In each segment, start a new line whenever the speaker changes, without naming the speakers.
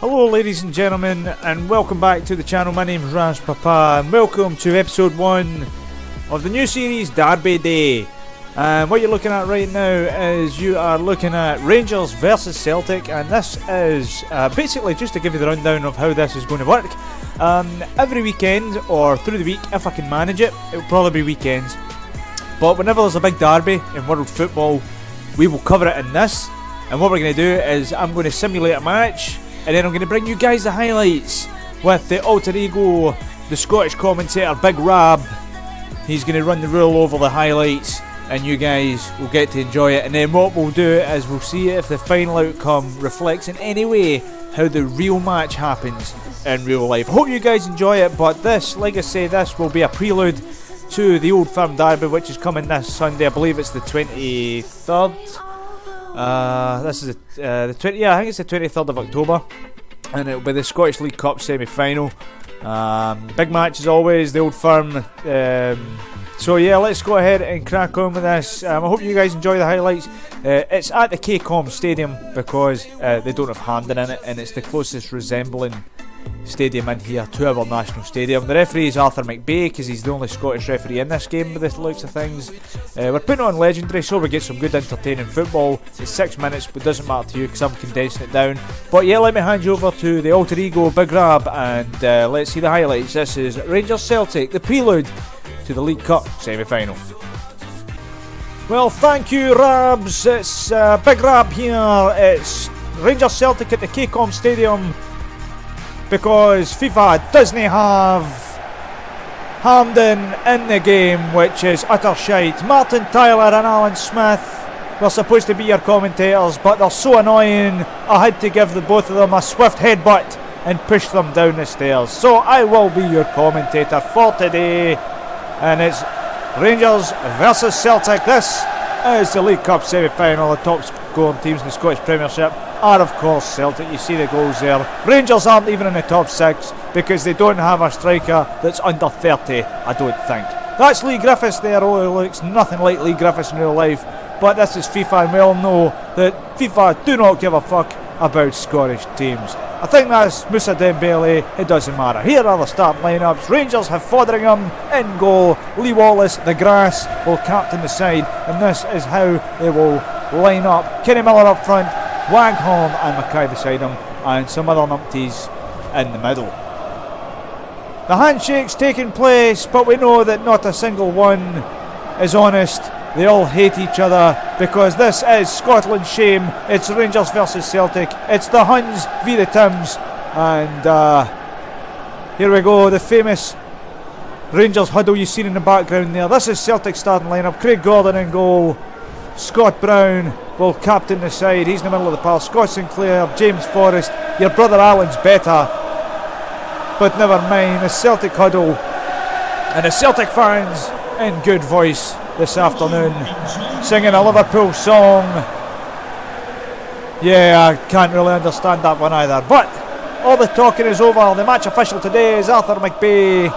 Hello ladies and gentlemen, and welcome back to the channel. My name is RabsPapa and welcome to episode 1 of the new series Derby Day. What you're looking at right now is you are looking at Rangers versus Celtic, and this is basically just to give you the rundown of how this is going to work. Every weekend or through the week, if I can manage it, it'll probably be weekends, but whenever there's a big derby in world football, we will cover it in this. And what we're going to do is I'm going to simulate a match, and then I'm going to bring you guys the highlights with the alter ego, the Scottish commentator Big Rab. He's going to run the rule over the highlights and you guys will get to enjoy it. And then what we'll do is we'll see if the final outcome reflects in any way how the real match happens in real life. I hope you guys enjoy it, but this, like I say, this will be a prelude to the Old Firm Derby, which is coming this Sunday. I believe it's the 23rd. This is the 20. Yeah, I think it's the 23rd of October, and it'll be the Scottish League Cup semi-final. Big match as always, the Old Firm. So yeah, let's go ahead and crack on with this. I hope you guys enjoy the highlights. It's at the KCOM Stadium because they don't have Hampden in it, and it's the closest resembling stadium in here to our national stadium. The referee is Arthur McBay because he's the only Scottish referee in this game by the looks of things. We're putting on legendary so we get some good entertaining football. It's 6 minutes, but it doesn't matter to you because I'm condensing it down. But yeah, let me hand you over to the alter ego Big Rab, and let's see the highlights. This is Rangers Celtic, the prelude to the League Cup semi-final. Well, thank you Rabs. It's Big Rab here. It's Rangers Celtic at the KCOM Stadium because FIFA doesn't have Hampden in the game, which is utter shite. Martin Tyler and Alan Smith were supposed to be your commentators, but they're so annoying I had to give the both of them a swift headbutt and push them down the stairs. So I will be your commentator for today, and it's Rangers versus Celtic. This is the League Cup semi-final. The top scoring teams in the Scottish Premiership are of course Celtic. You see the goals there. Rangers aren't even in the top 6 because they don't have a striker that's under 30, I don't think. That's Lee Griffiths there. Oh, he looks nothing like Lee Griffiths in real life, but this is FIFA and we all know that FIFA do not give a fuck about Scottish teams. I think that's Moussa Dembele. It doesn't matter. Here are the start lineups. Rangers have Foderingham in goal. Lee Wallace, the grass, will captain the side, and this is how they will line up. Kenny Miller up front, Waghorn and Mackay beside him, and some other numpties in the middle. The handshake's taking place, but we know that not a single one is honest. They all hate each other because this is Scotland's shame. It's Rangers versus Celtic. It's the Huns v the Tims, and here we go, the famous Rangers huddle you've seen in the background there. This is Celtic's starting lineup. Craig Gordon in goal. Scott Brown will captain the side. He's in the middle of the park. Scott Sinclair, James Forrest. Your brother Alan's better, but never mind. The Celtic huddle and the Celtic fans in good voice this afternoon singing a Liverpool song. Yeah, I can't really understand that one either, but all the talking is over. The match official today is Arthur McBay,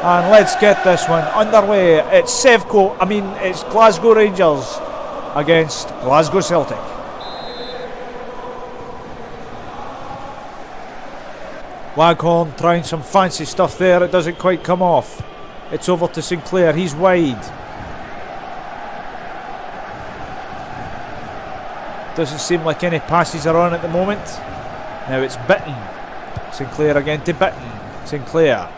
and let's get this one underway. It's it's Glasgow Rangers against Glasgow Celtic. Waghorn trying some fancy stuff there. It doesn't quite come off. It's over to Sinclair. He's wide. Doesn't seem like any passes are on at the moment. Now it's Bitten. Sinclair again to Bitten. Sinclair.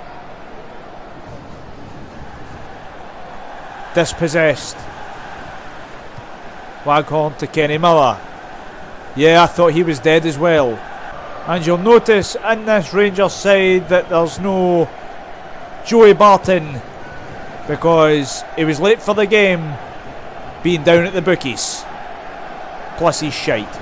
Dispossessed. Waghorn to Kenny Miller. Yeah, I thought he was dead as well. And you'll notice in this Rangers side that there's no Joey Barton because he was late for the game, being down at the bookies. Plus he's shite.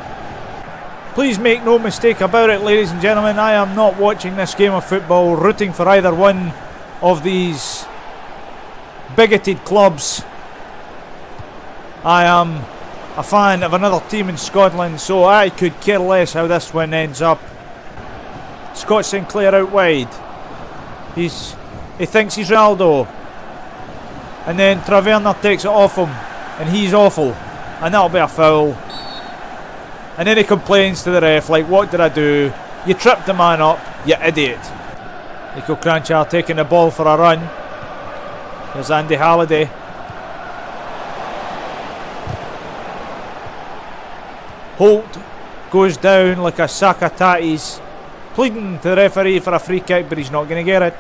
Please make no mistake about it, ladies and gentlemen, I am not watching this game of football rooting for either one of these bigoted clubs. I am a fan of another team in Scotland, so I could care less how this one ends up. Scott Sinclair out wide. He thinks he's Ronaldo, and then Taverner takes it off him, and he's awful, and that'll be a foul. And then he complains to the ref, like, what did I do? You tripped the man up, you idiot. Nico Cranchar taking the ball for a run. There's Andy Halliday. Holt goes down like a sack of tatties, pleading to the referee for a free kick, but he's not going to get it.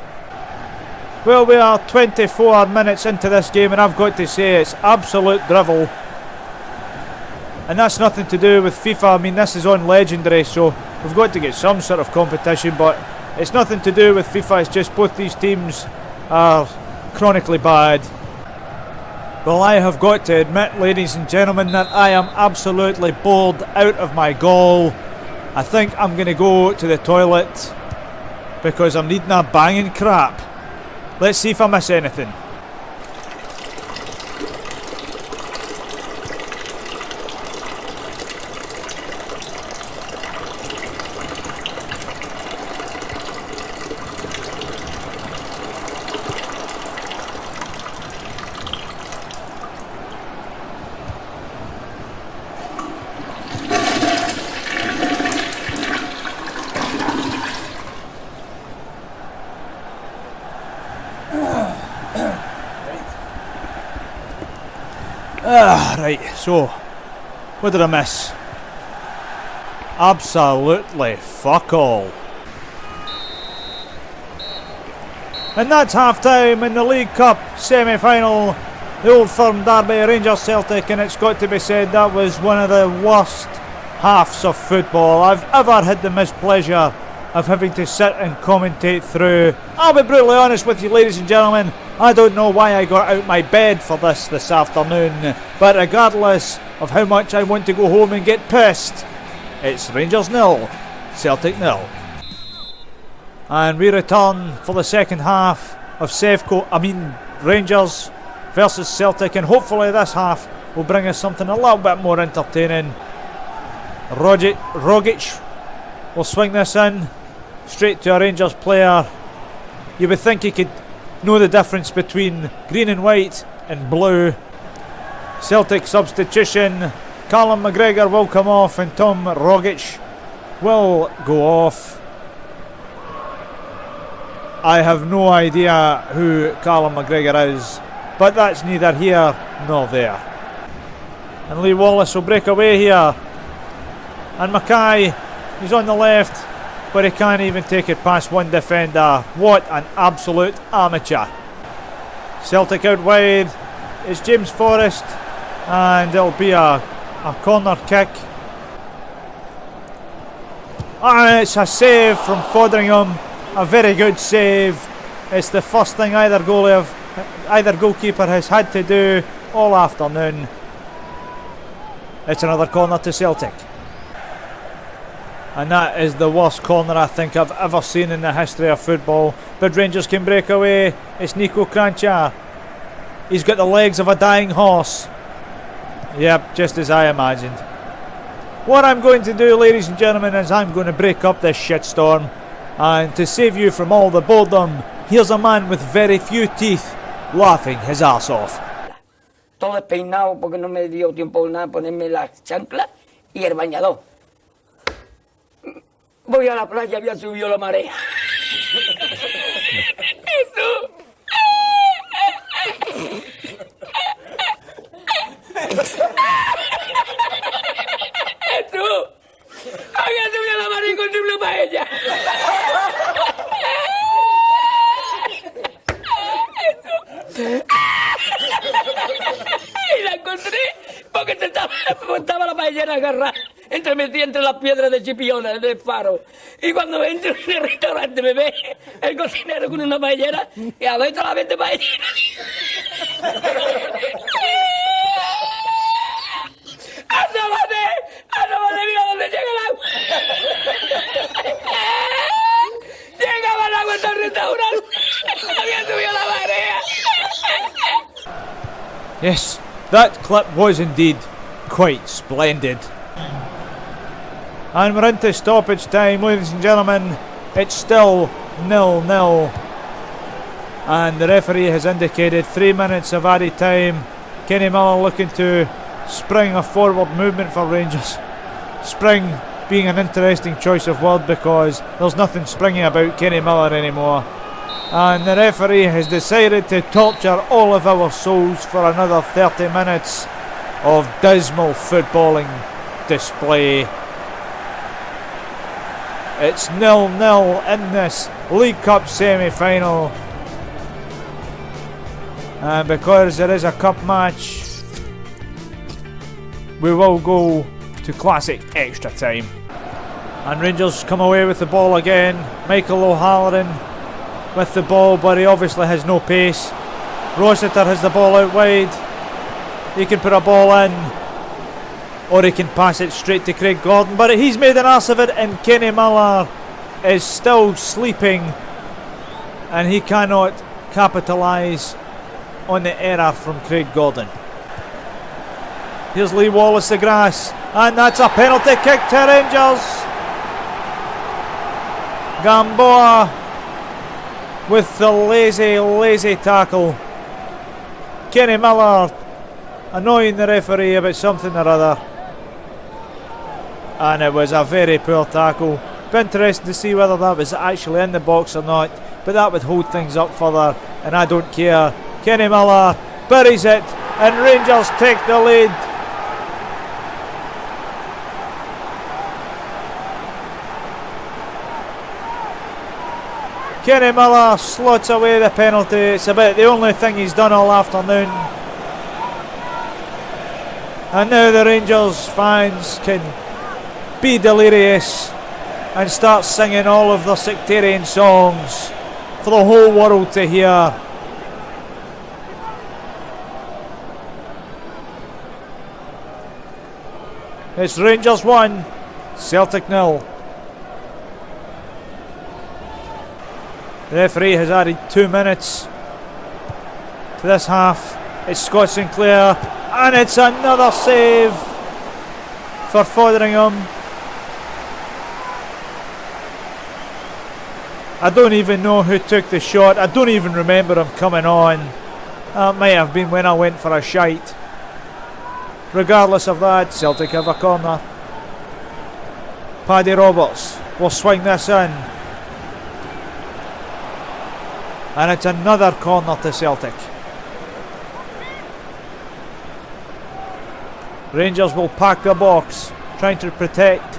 Well, we are 24 minutes into this game, and I've got to say it's absolute drivel. And that's nothing to do with FIFA. I mean, this is on Legendary, so we've got to get some sort of competition, but it's nothing to do with FIFA. It's just both these teams are chronically bad. Well, I have got to admit, ladies and gentlemen, that I am absolutely bored out of my goal. I think I'm going to go to the toilet because I'm needing a banging crap. Let's see if I miss anything. Right, so, what did I miss? Absolutely fuck all. And that's half time in the League Cup semi-final. The Old Firm derby, Rangers Celtic, and it's got to be said that was one of the worst halves of football I've ever had the mispleasure of having to sit and commentate through. I'll be brutally honest with you, ladies and gentlemen, I don't know why I got out my bed for this afternoon, but regardless of how much I want to go home and get pissed, it's Rangers 0, Celtic 0. And we return for the second half of Rangers versus Celtic, and hopefully this half will bring us something a little bit more entertaining. Rogic will swing this in straight to a Rangers player. You would think he could know the difference between green and white and blue. Celtic substitution. Callum McGregor will come off and Tom Rogic will go off. I have no idea who Callum McGregor is, but that's neither here nor there. And Lee Wallace will break away here. And Mackay, he's on the left, but he can't even take it past one defender. What an absolute amateur. Celtic out wide. It's James Forrest, and it'll be a corner kick. And it's a save from Foderingham. A very good save. It's the first thing either goalkeeper has had to do all afternoon. It's another corner to Celtic. And that is the worst corner I think I've ever seen in the history of football. But Rangers can break away. It's Nico Cranchar. He's got the legs of a dying horse. Yep, just as I imagined. What I'm going to do, ladies and gentlemen, is I'm going to break up this shitstorm. And to save you from all the boredom, here's a man with very few teeth laughing his ass off.
Todo despeinado porque no me dio tiempo nada ponerme la chancla y el bañador. Voy a la playa, había subido la marea. Jesús. Jesús. Había subido la marea y encontré una paella. Y la encontré porque estaba la paellera agarrada metida entre las piedras de Chipiona del faro. Y cuando entro en el restaurante me ve el cocinero con una paellera y a ver otra vez de paellera. ¡Asómate, mira dónde llega el agua! Llegaba el agua hasta el restaurante. Había subido la marea.
Yes, that clip was indeed quite splendid. And we're into stoppage time, ladies and gentlemen. It's still 0-0. And the referee has indicated 3 minutes of added time. Kenny Miller looking to spring a forward movement for Rangers. Spring being an interesting choice of word because there's nothing springy about Kenny Miller anymore. And the referee has decided to torture all of our souls for another 30 minutes of dismal footballing display. It's 0-0 in this League Cup semi-final. And because there is a cup match, we will go to classic extra time. And Rangers come away with the ball again. Michael O'Halloran with the ball, but he obviously has no pace. Rossiter has the ball out wide. He can put a ball in, or he can pass it straight to Craig Gordon, but he's made an ass of it, and Kenny Miller is still sleeping, and he cannot capitalise on the error from Craig Gordon. Here's Lee Wallace the grass, and that's a penalty kick to Rangers. Gamboa with the lazy tackle. Kenny Miller annoying the referee about something or other, and it was a very poor tackle. Be interesting to see whether that was actually in the box or not, but that would hold things up further, and I don't care. Kenny Miller buries it, and Rangers take the lead. Kenny Miller slots away the penalty. It's about the only thing he's done all afternoon. And now the Rangers fans can be delirious and start singing all of their sectarian songs for the whole world to hear. It's Rangers 1, Celtic 0. The referee has added 2 minutes to this half. It's Scott Sinclair, and it's another save for Fotheringham. I don't even know who took the shot. I don't even remember him coming on. That might have been when I went for a shite. Regardless of that, Celtic have a corner. Paddy Roberts will swing this in. And it's another corner to Celtic. Rangers will pack the box, trying to protect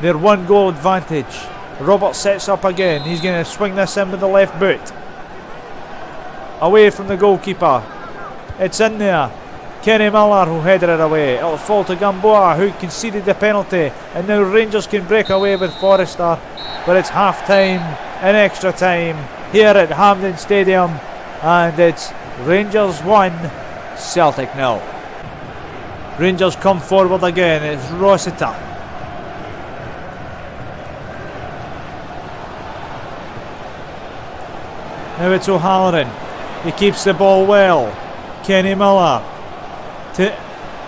their 1 goal advantage. Roberts sets up again. He's going to swing this in with the left boot. Away from the goalkeeper. It's in there. Kenny Miller who headed it away. It'll fall to Gamboa, who conceded the penalty, and now Rangers can break away with Forrester. But it's half time and extra time here at Hampden Stadium, and it's Rangers 1, Celtic 0. Rangers come forward again. It's Rossiter. Now it's O'Halloran. He keeps the ball well. Kenny Miller to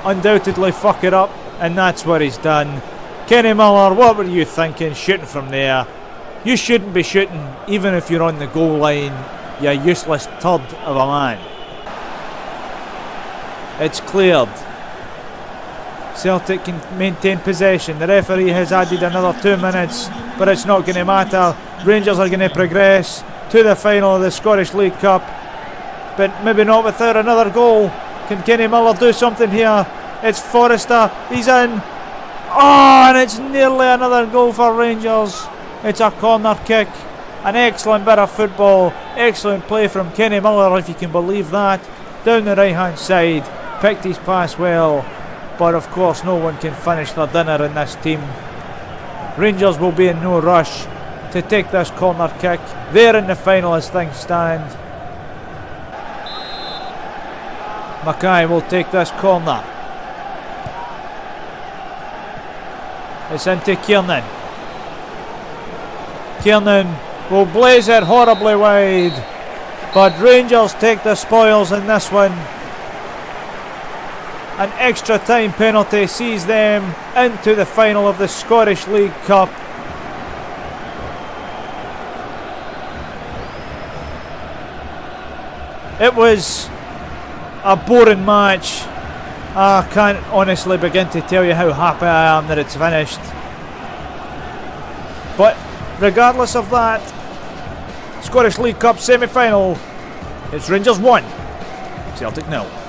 undoubtedly fuck it up, and that's what he's done. Kenny Miller, what were you thinking shooting from there? You shouldn't be shooting even if you're on the goal line, you useless turd of a man. It's cleared. Celtic can maintain possession. The referee has added another 2 minutes, but it's not going to matter. Rangers are going to progress to the final of the Scottish League Cup, but maybe not without another goal. Can Kenny Miller do something here? It's Forrester. He's in. Oh, and it's nearly another goal for Rangers. It's a corner kick. An excellent bit of football. Excellent play from Kenny Miller, if you can believe that. Down the right hand side. Picked his pass well. But of course no one can finish their dinner in this team. Rangers will be in no rush to take this corner kick. They're in the final as things stand. Mackay will take this corner. It's into Kiernan. Kiernan will blaze it horribly wide, but Rangers take the spoils in this one. An extra time penalty sees them into the final of the Scottish League Cup. It was a boring match. I can't honestly begin to tell you how happy I am that it's finished. But regardless of that, Scottish League Cup semi-final, it's Rangers 1, Celtic 0.